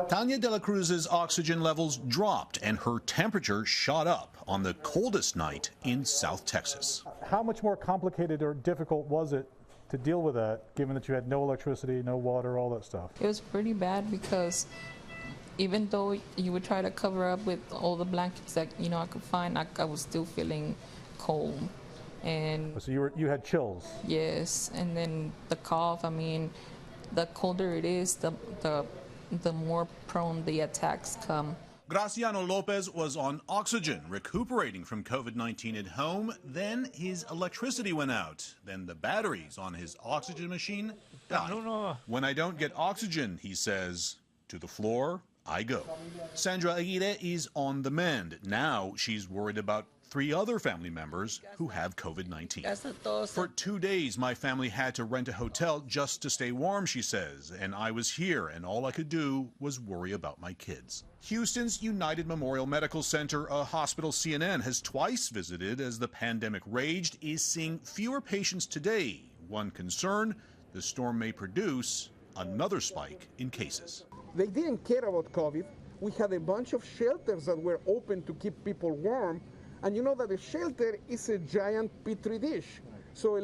Tanya de la Cruz's oxygen levels dropped and her temperature shot up on the coldest night in South Texas. How much more complicated or difficult was it to deal with that, given that you had no electricity, no water, all that stuff? It was pretty bad because even though you would try to cover up with all the blankets that I could find, I was still feeling cold. And so you had chills. Yes, and then the cough. I mean, the colder it is, the more prone the attacks come. Graciano Lopez was on oxygen, recuperating from COVID-19 at home. Then his electricity went out. Then the batteries on his oxygen machine died. When I don't get oxygen, he says, to the floor I go. Sandra Aguirre is on the mend. Now she's worried about 3 other family members who have COVID-19. For 2 days, my family had to rent a hotel just to stay warm, she says, and I was here, and all I could do was worry about my kids. Houston's United Memorial Medical Center, a hospital CNN has twice visited as the pandemic raged, is seeing fewer patients today. One concern, the storm may produce another spike in cases. They didn't care about COVID. We had a bunch of shelters that were open to keep people warm. And you know that a shelter is a giant petri dish. So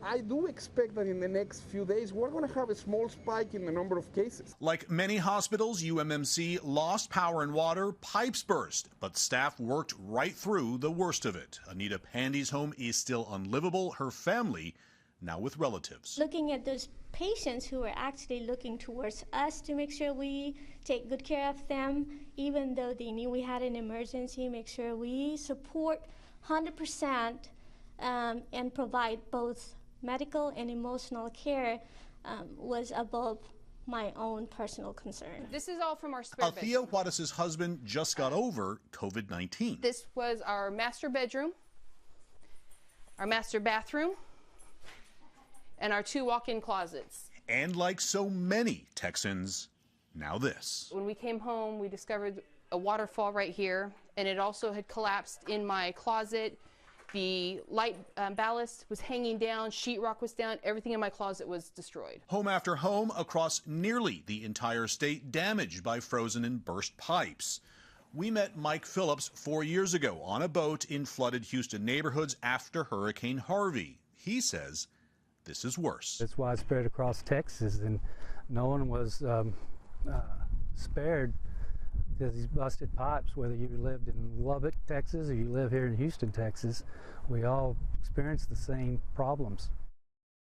I do expect that in the next few days, we're going to have a small spike in the number of cases. Like many hospitals, UMMC lost power and water, pipes burst, but staff worked right through the worst of it. Anita Pandy's home is still unlivable. Her family now with relatives. Looking at those patients who are actually looking towards us to make sure we take good care of them, even though they knew we had an emergency, make sure we support 100% and provide both medical and emotional care was above my own personal concern. This is all from our spare bedroom. Althea Juarez's husband just got over COVID-19. This was our master bedroom, our master bathroom, and our 2 walk-in closets. And like so many Texans, now this. When we came home, we discovered a waterfall right here, and it also had collapsed in my closet. The light ballast was hanging down, sheetrock was down, everything in my closet was destroyed. Home after home across nearly the entire state damaged by frozen and burst pipes. We met Mike Phillips 4 years ago on a boat in flooded Houston neighborhoods after Hurricane Harvey. He says this is worse. It's widespread across Texas, and no one was spared these busted pipes, whether you lived in Lubbock, Texas, or you live here in Houston, Texas. We all experienced the same problems.